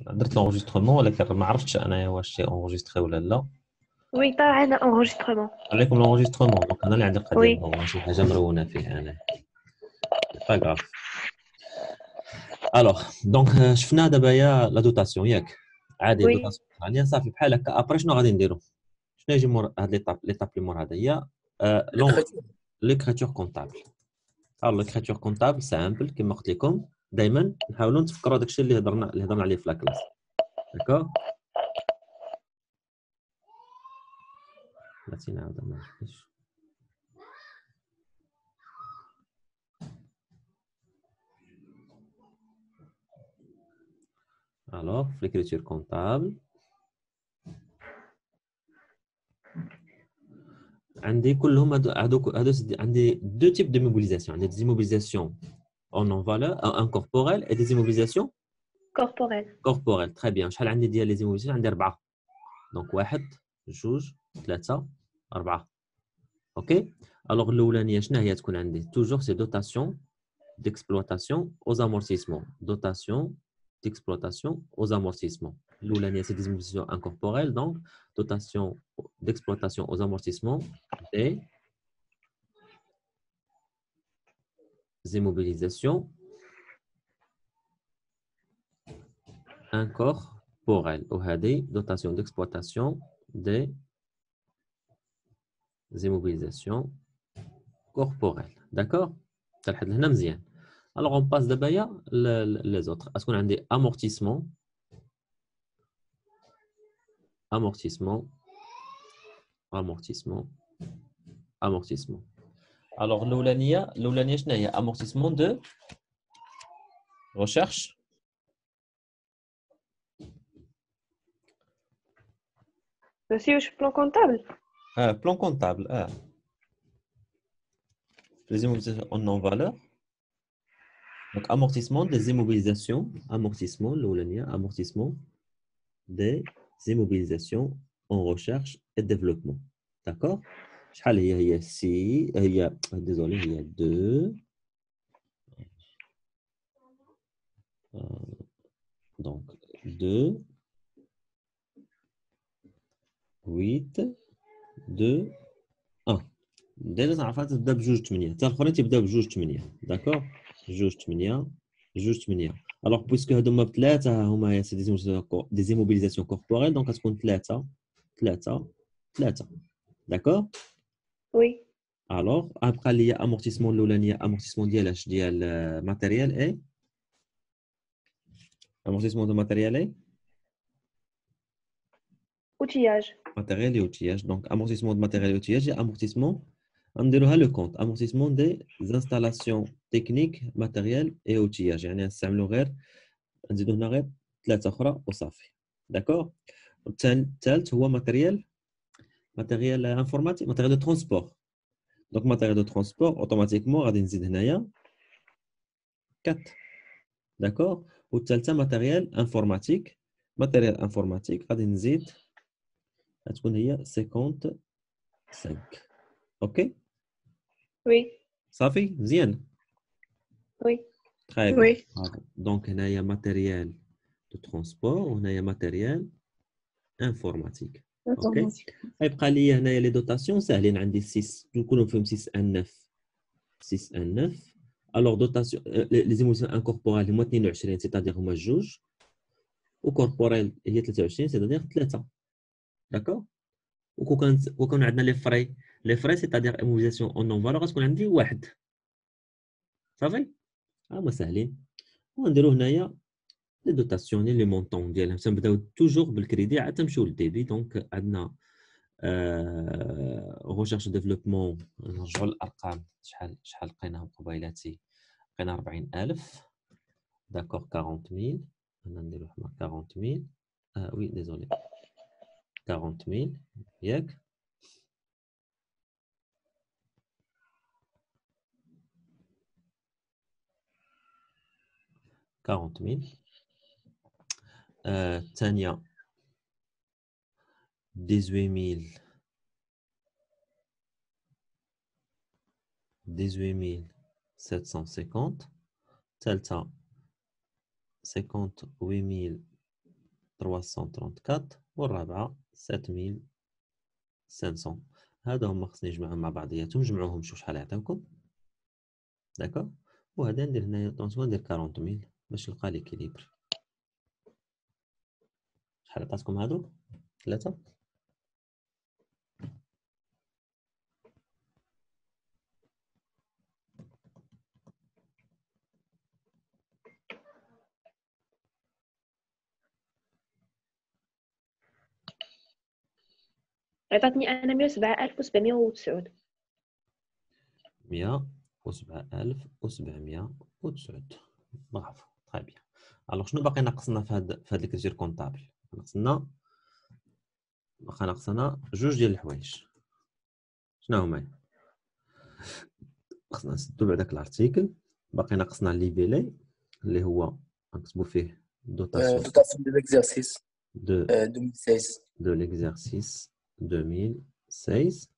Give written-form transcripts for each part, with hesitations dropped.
درت l'enregistrement ولكن ما عرفتش انايا واش سي enregistré ولا لا. Oui, طلع هنا enregistrement. عليكم l'enregistrement دونك انا اللي عندي قضيه Oui. هو شي حاجه مرونه فيه انا. با غاف. الوغ دونك شفنا دابا يا لا دوتاسيون ياك عادي Oui. دوتاسيون ثانيه صافي بحال هكا ابري شنو غادي نديرو شنو يجي مور هاد ليطاب اللي مور هذا هي ليكريتور كونطابل. الوغ ليكريتور كونطابل سامبل كما قلت لكم دائما نحاولوا نتفكروا داكشي اللي هضرنا عليه في لاكلاس داكوغ. بغيتي نعاود ما عرفتش. Alors, l'écriture comptable. عندي كلهم هادو عندي deux types de mobilisation. عندي des immobilisations en non-valeur, en corporel et des immobilisations corporelles. Très bien. شحال عندي ديال les immobilisations عندي 4. Donc 1 2 3 4. OK. Alors الاولانيه شنو هي تكون عندي toujours c'est dotation d'exploitation aux amortissements. Dotation d'exploitation aux amortissements. L'oulanien, c'est des immobilisations incorporelles, donc dotation d'exploitation aux amortissements des immobilisations incorporelles. Ou des dotation d'exploitation des immobilisations corporelles. D'accord? Alors, on passe d'abord les autres. Est-ce qu'on a des amortissements? Amortissement. Alors, l'Oulania, c'est un amortissement de recherche. Monsieur, je plan comptable. Plan comptable. Les immobilisations en non-valeur. Donc, amortissement des immobilisations. Amortissement, l'Oulania, amortissement des immobilisations en recherche et développement. D'accord? Il y a 6, désolé, il y a 2. Donc, 2, 8, 2, 1. Déjà, ça va faire de bjouj 8. Ça va faire de bjouj 8. D'accord? Bjouj 8, bjouj 8. Alors, puisque c'est des immobilisations corporelles, donc, est-ce qu'on 3, 3, 3. D'accord? Oui. Alors, après, il y a amortissement de l'oulania, amortissement de matériel et amortissement de matériel et Outillage. Matériel et outillage. Donc, amortissement de matériel et outillage et amortissement, on dirait le compte. Amortissement des installations techniques, matériel et outillage. يعني نستعملوا غير نزيدوا هنا غير 3 أخرى وصافي. D'accord? الثالث هو matériel informatique, matériel de transport. Donc, matériel de transport, automatiquement, غادي نزيد هنايا 4. D'accord? والثالثة matériel informatique. Matériel informatique, غادي نزيد هتكون هي 55. OK? Oui. صافي مزيان. Oui. Très bien. Oui. Donc هنايا matériel de transport وهنايا matériel informatique. OK? يبقى لي هنايا لي دوتاسيون ساهلين عندي 6 يكونوا فيهم 6 ان 9 6 ان 9. Alors dotation les émotions incorporelles هما 22 c'est-à-dire هما جوج وcorporel هي 23 c'est-à-dire 3. D'accord? وكون عندنا لي فري c'est-à-dire immobilisation en non valeur غتكون عندي 1. صافي هما ساهلين ونديرو هنايا لي دوتاسيون لي مونطون ديالهم تنبداو توجور بالكريدي عاد تمشيو للديبي. دونك عندنا ريشيرش ديفلوبمون نرجعوا للارقام شحال لقيناهم قبيلاتي لقينا 40000 داكور 40000 انا نديرو حنا 40000 وي ديزولي 40000 ياك 40000 الثانية 18750 الثالثة 58000 334 والرابعة 7500. هذا هما خصني نجمعهم مع بعضياتهم، نجمعوهم نشوف شحال يعطيوكم. داكوغ. وهذا ندير هنايا طونسوا ندير 40000 باش نلقى ليكيليبر. شحال عطاتكم هادو؟ 3. عطاتني أنا 107709. 107709. برافو، تري بيان. الوغ شنو باقي ناقصنا في هاد الكريتير كونطابل؟ ناقصنا جوج ديال الحوايج. شنو هما؟ خصنا نسدو بعداك الارتيكل. باقي ناقصنا ليفيلي اللي هو نكتبو فيه دوتاسيون dotation de l'exercice de 2016. de l'exercice 2016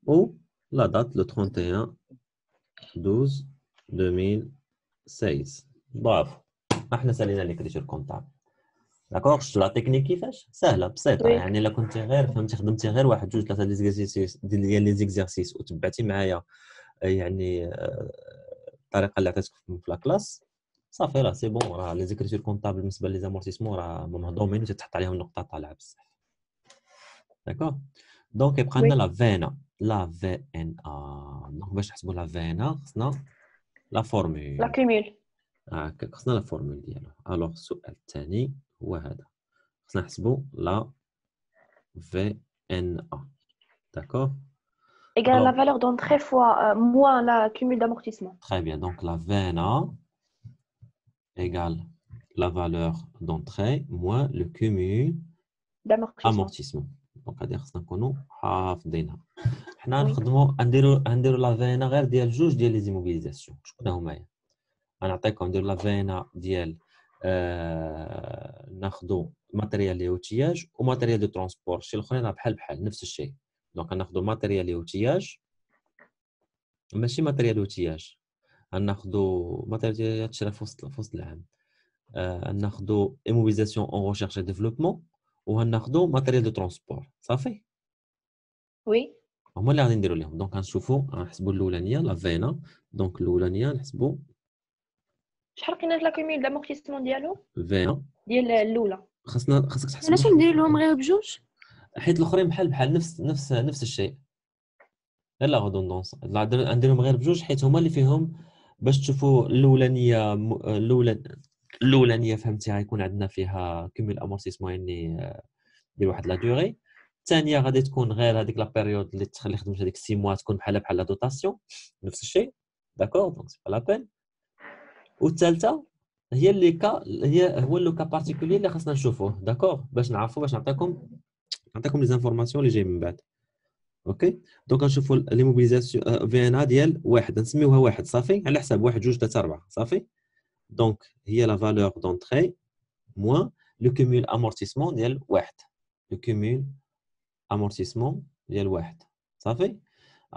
ou la date le 31/12/2016. برافو، احنا سالينا ليكريتور كونطابل. داكوغ. شفتوا لا تكنيك كيفاش سهله بسيطه. وي. يعني الا كنتي غير فهمتي خدمتي غير واحد جوج ثلاثه ديال لي زيكزارسيس وتبعتي معايا يعني الطريقه اللي عطيتك في لا كلاس صافي، راه سي بون. راه لي زيكريتور كونطابل بالنسبه لي زامورتيسمون راه مهضومين وتتحط عليهم النقطه طالعه بزاف. داكوغ. دونك يبقى لنا لا فينا دونك باش نحسبوا لا فينا خصنا لا فورمول. لا كومول. هكاك خصنا لا فورمول ديالو. الوغ السؤال الثاني هو هذا، خصنا نحسبوا لا في ان ا. داكوغ. Égale la valeur d'entrée fois moins la cumul d'amortissement. Très bien, donc la VNA égale la valeur d'entrée moins le cumul d'amortissement. amortissement. Donc هذه خصنا نكونوا حافظينها. حنا Oui. نديرو لا فينا غير ديال جوج ديال لي زيموبيليزاسيون. شكون هما هي؟ غنعطيكم نديرو لا فينا ديال ناخذوا ماتيريال لي اوتياج وماتيريال دو ترونسبور. الشيء الاخرين راه بحال نفس الشيء. دونك غناخذوا ماتيريال لي اوتياج ماشي ماتيريال اوتياج، غناخذوا ماتيريال تشرا في وسط العام. غناخذوا ايموبيليزاسيون اون ريشيرش اي ديفلوبمون وغناخذوا ماتيريال دو ترونسبور. صافي. وي. هما اللي غادي نديرو لهم. دونك غنشوفوا غنحسبوا الاولانيه لا فينا. دونك الاولانيه نحسبوا شحال لقينا لا كومول d'amortissement ديالو فينا ديال الاولى. خاصك تحسب. علاش نديرهم غير بجوج؟ حيت الاخرين بحال نفس الشيء. غير لا غودوندونس نديرهم غير بجوج حيت هما اللي فيهم باش تشوفوا الاولانيه فهمتي غيكون عندنا فيها كومول امورتيسمون يعني ديال واحد لا دوري. الثانيه غادي تكون غير هذيك لا بيريود اللي تخلي خدمت هذيك 6 موا تكون بحال لا دوتاسيون نفس الشيء. داكور. دونك سي با لا بين. والثالثه هي هو لو كا بارتيكولي اللي خاصنا نشوفوه. داكور باش نعرفوا باش نعطيكم لي زانفورماسيون اللي جاي من بعد. اوكي. دونك نشوفوا لي موبيليزاسيون في ان ا ديال واحد نسميوها واحد. صافي على حساب 1 2 3 4. صافي. دونك هي لا فالور دونطري موان لو كومول امورتيسمون ديال واحد. لو كومول امورتيسمون ديال واحد. صافي.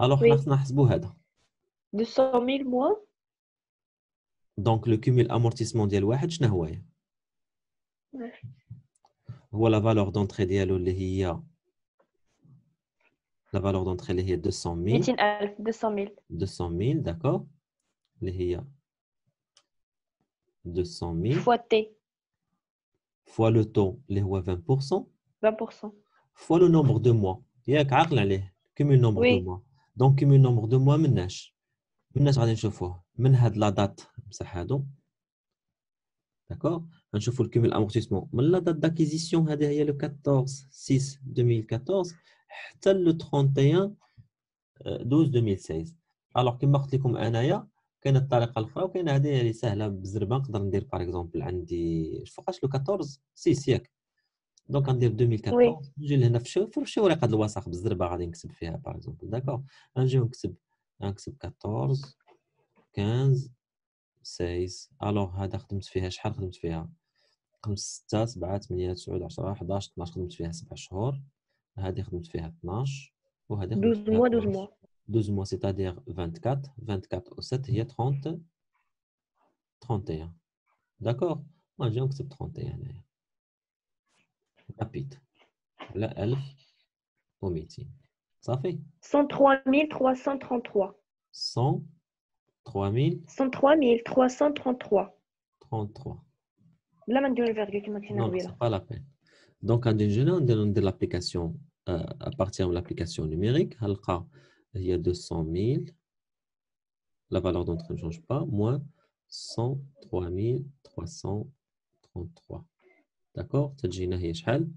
الوغ حنا خصنا نحسبوا هذا 200,000 moins. دونك لو كومول امورتيسمون ديال واحد شنو هو؟ هو لا فالور دونطري ديالو اللي هي لا فالور دونطري اللي هي 200,000. 200,000. 200,000 داكور. اللي هي 200,000 fois T. fois le taux اللي هو 20%. 20%. fois le nombre de mois. ياك عاقل عليه cumul nombre de Oui. mois. donc cumul nombre de mois مناش غادي نشوفوه من هاد لا دات بصح هادو. داكور. غنشوفوا الكومول امورتيسمون من لا دات داكيزيسيون هذه هي لو 14/6/2014 حتى لو 31/12/2016. الوغ كما قلت لكم انايا كاينه الطريقه الاخرى وكاينه هذه اللي سهله بالزربه. نقدر ندير باغ اكزومبل عندي فوقاش لو 14/6 ياك. دونك غندير 2014 نجي لهنا في شي ورقه الوثائق بالزربه غادي نكتب فيها باغ اكزومبل. داكور. غنجي نكتب 14 15 16. الوغ هذا خدمت فيها شحال؟ خدمت فيها 5 6 7 8 9 10 11 12. خدمت فيها 7 شهور. هذه خدمت فيها 12 وهذه خدمت 12 فيها mois 12 mois. 12 mois c'est-à-dire 24 و 7 هي 31. داكور. نجي نكتب 31 هنايا. رابيد على 1200 صافي 103 333. 103 103 333. 033 بلا ما نديرو الفيرغول كيما قلتينا non c'est قبيله. pas la peine donc غادي نجينا ندير l'application à partir de l'application numérique غنلقى هي 200 000 la valeur d'entrée ne change pas moins 103 333 d'accord تجينا هي شحال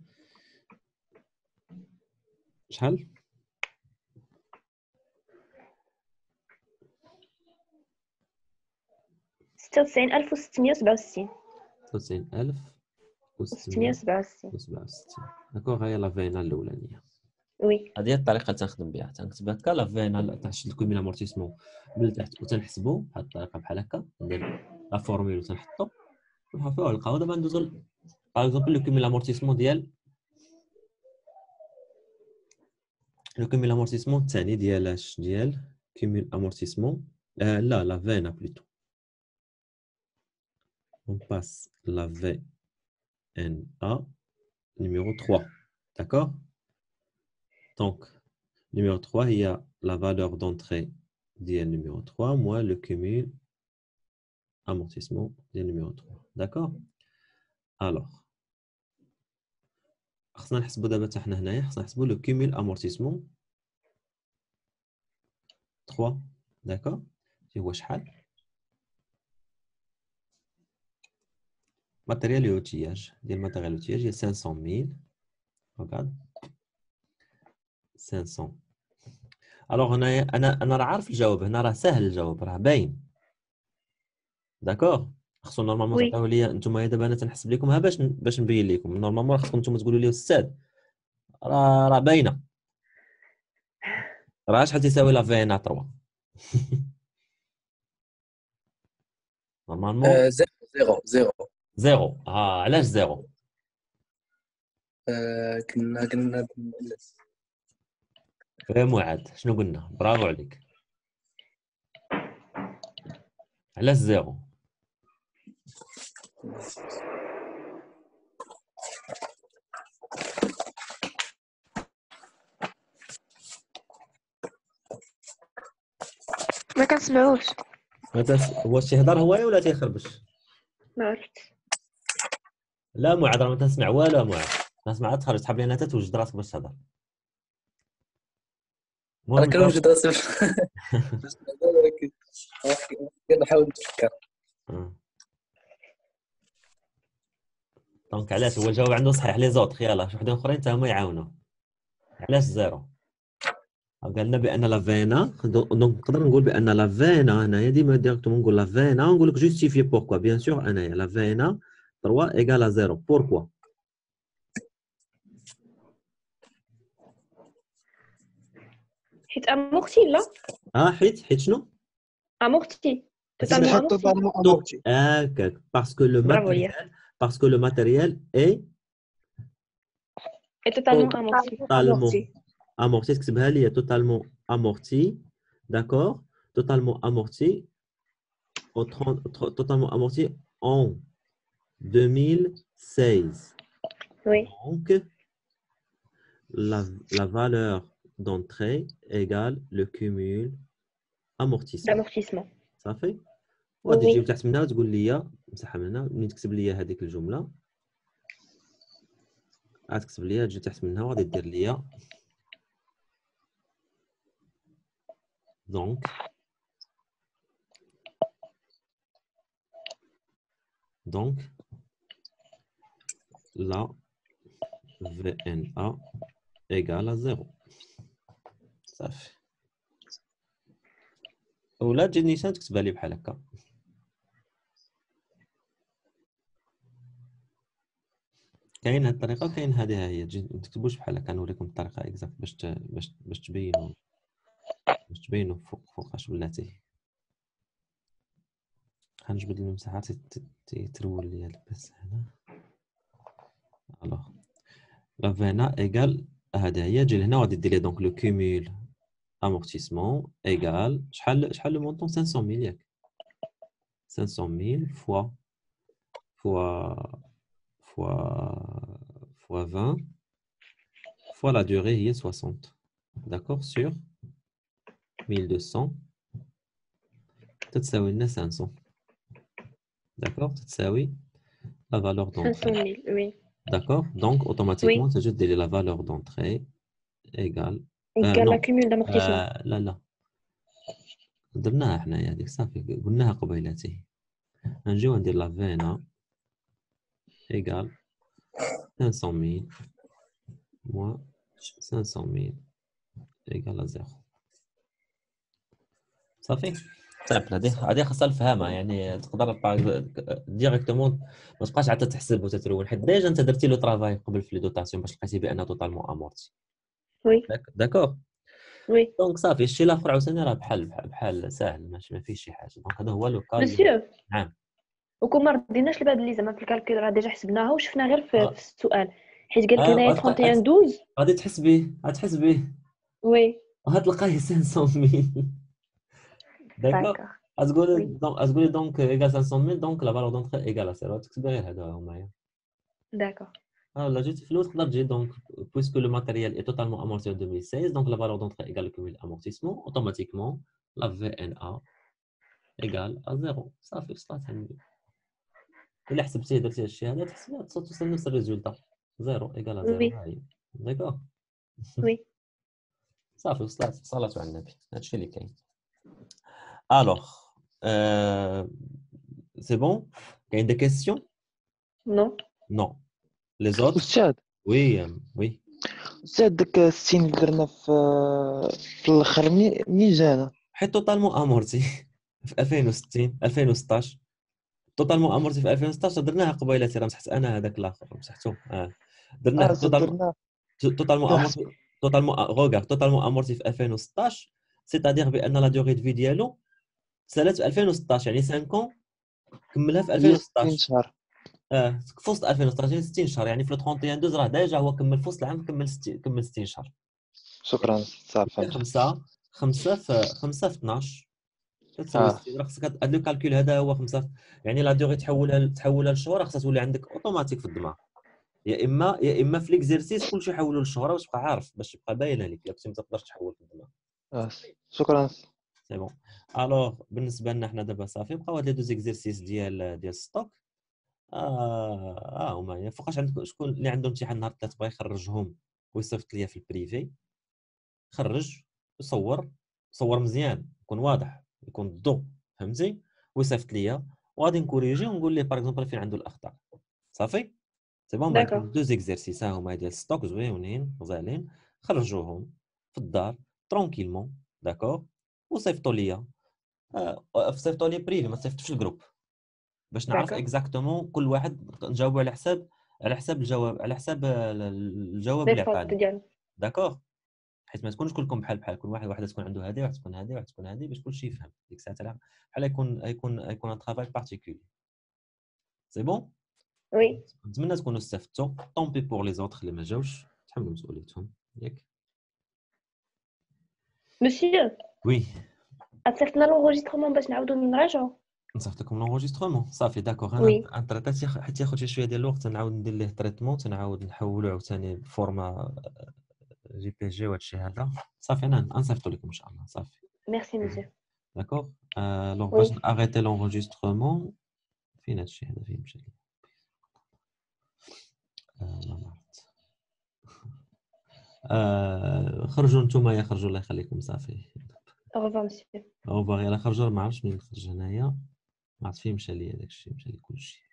96667. 96667 داكوغ هي لا فينا الاولانيه وي هذه هي الطريقه اللي تنخدم بها تنكتب هكا لا فينا تنشد الكومين امورتيسمون من التحت وتنحسبوا بهذه الطريقه بحال هكا ندير لا فورمول وتنحطو ونحطوه نلقاو دابا ندوزو باغ اكزومبل لو كومين امورتيسمون ديال لو كومين امورتيسمون الثاني ديال اش ديال كومين امورتيسمون لا لا فينا بلوتو on passe la VNA numéro 3 d'accord. Donc, numéro 3, il y a la valeur d'entrée du numéro 3 moins le cumul amortissement du numéro 3. D'accord. Alors, خصنا نحسبوا دابا حتى حنا هنايا خصنا نحسبوا le cumul amortissement 3. D'accord. هو شحال؟ matériel et outillage. ديال matériel et outillage, il y a 500 000. Regarde. 500. Alors انا راه عارف الجواب هنا راه سهل الجواب راه باين داكوغ خصو نورمالمون وي. تعطيو لي نتوما دابا انا تنحسب لكم باش نبين لكم نورمالمون خصكم نتوما تقولوا لي استاذ راه باينه راه شحال تساوي لا فينا 3 نورمالمون زيرو زيرو علاش زيرو كنا معاد شنو قلنا برافو عليك علاش زيرو ما كنسمعوش. واش تيهضر هوايا ولا تيخربش ما عرفت. لا معاد راه ما تنسمع والو معاد تنسمع تخرج تحب لينا حتى توجد راسك باش تهضر انا كنوجد راسي ولكن كنحاول نتفكر. دونك علاش هو الجواب عنده صحيح لي زوطخ يلاه شي وحدين اخرين حتى هما يعاونوا علاش زيرو قالنا بان لا فينا دونك نقدر نقول بان لا فينا هنايا ديما ديريكتومون نقول لا فينا نقول لك جوستيفي بوركوا بيان سور انايا لا فينا 3 ايكال 0 بوركوا حيت امورتي لا حيت شنو امورتي توتالمون توتالمون امورتي. هكاك باسكو لو ماتيريال اي توتالمون امورتي. totalement amorti تكتبها لي totalement amorti d'accord totalement amorti totalement amorti en 2016 وي. donc la valeur d'entrée égale le cumul amortissement دامورتيسمون. صافي وغادي تجي وي. تحت منها وتقول لي مسحها من هنا ملي تكتب لي هذيك الجمله غتكتب لي تجي تحت منها وغادي دير لي donc la VNA égale à 0 صافي ولا تجي نيشان تكتبها لي بحال هكا كاين هاد الطريقه وكاين هذه هي تجي ما تكتبوش بحال هكا نوريكم الطريقه اكزاكت باش تبينوا فوقاش ولاتي غنجبد المساحات ترول لي البس هنا الوغ لا فينا ايغال هذه هي تجي لهنا وغادي دير لي دونك لو كومول امورتيسمون ايغال شحال لو مونطون 500000 ياك 500000 فوا fois 20 fois la durée est 60. D'accord? Sur 1200. تتساوي لنا 500. D'accord? تتساوي la valeur 500 d'entrée. 000, oui. D'accord? Donc, automatiquement, Oui, c'est juste la valeur d'entrée égale. égale Non. la cumul d'amortissement. لا لا. درناها حنايا هذيك صافي قلناها قبيلاتي. نجيو ندير لا فينا égale 500 000 moins 500 000 égale à 0. صافي سامبل هذه خاصها الفهامه يعني تقدر ديريكتومون ما تبقاش عاد تحسب وتترول حيت ديجا انت درتي لو طرافاي قبل في لي دوتاسيون باش لقيتي بانه توتالمون امورتي Oui, داكور oui. دونك صافي الشيء الاخر عاوتاني راه بحال ساهل ماشي ما فيه شي حاجه دونك هذا هو لو كال. Monsieur, نعم وكون ما رديناش الباب اللي زعما في الكالكول راه ديجا حسبناها وشفنا غير في السؤال حيت قال لك هنايا 31 12. غادي تحس به غتحس به وي وغتلقاه 500 000 داكور داكور غتقولي دونك ايكال 500 000 دونك لا فالور دونتخي ايكال 0 تكتب غير هذا هما. داكور لا جيتي في الوقت تقدر تجي دونك puisque le matériel est totalement amorti en 2016 donc la valeur d'entrée égale le cumul d'amortissement automatiquement la VNA égale à 0 صافي وصلت عندي إلا حسبتيه درتي هاد الشيء هذا تحسبيه توصل نفس الريزولتا 0 égale à 0 وي ها هي داكور وي صافي وصلت صلاة على النبي هادشي اللي كاين. الوغ سي بون كاين دي كيسيون نو نو لي زوت أستاذ وي أستاذ داك السين اللي درنا في الآخر منين جانا؟ حيت توتالمون امورتي في 2060 2016 توتالمون امورتي في 2016 درناها قبيلاتي راه مسحت انا هذاك الاخر مسحته درناه درنا توتالمون امورتي توتالمون غوغار توتالمون امورتي في 2016 سيتادير بان لا دوغي دو في ديالو سالات في 2016 يعني 5 كملها في 2016 شهر في وسط 2016 يعني 60 شهر يعني في 31 12 راه ديجا هو كمل في وسط العام كمل 60 شهر. شكرا صافي فهمت. 5 في 12 تساوي 60 راه خصك هاد لو كالكول هذا هو 5 يعني لا دوغي تحولها للشهور خصها تولي عندك اوتوماتيك في الدماغ يا اما في ليكزيرسيس كلشي حولوا للشهور باش تبقى عارف باش تبقى باينه لك الا كنتي ما تقدرش تحول في الدماغ. شكرا سي بون الوغ بالنسبه لنا حنا دابا صافي بقاو هاد لي دوز اكزيرسيس ديال ستوك هما فوقاش عندك شكون اللي عنده امتحان نهار الثلاث بغا يخرجهم ويصيفط ليا في البريفي خرج صور مزيان يكون واضح يكون الضوء فهمتي ويصيفط ليا وغادي نكوريجي ونقول ليه باغ اكزومبل فين عنده الاخطاء صافي سي بون داكور دو زيكزيرسيس هما ديال ستوك زوينين غزالين خرجوهم في الدار ترونكيلمون داكور وصيفطوا ليا صيفطوا لي بريفي ما تصيفطوش الجروب باش نعرف اكزاكتومون كل واحد نجاوبوا على حساب الجواب اللي عطاني داكور حيت ما تكونش كلكم بحال كل واحد تكون عنده هذه واحد تكون هذه واحد تكون هذه باش كلشي يفهم ديك الساعه بحال يكون ان طرافاي بارتيكولي سي بون وي نتمنى تكونوا استفدتوا طومبي بور لي زوتر اللي ما جاوش تحملوا مسؤوليتهم ياك مسيو وي صيفطنا لونجسترومون باش نعاودو نراجعو نصيفط لكم لونجسترومون صافي داكوغ وي انا حيت ياخذ شي شويه ديال الوقت نعاود ندير ليه تريتمون تنعاود نحولو عاوتاني بفورما جي بي جي وهادشي هذا صافي انا نصيفطو لكم ان شاء الله صافي ميرسي مسيو داكوغ دونك باش ناريتي لونجسترومون فين هادشي هذا فين مشى ما عرفت خرجوا نتوما خرجوا الله يخليكم صافي اوفر مسيو او باغي الا خرجوا ما عرفتش منين خرج هنايا ما عرفت فين مشى ليا داكشي مشى لي كلشي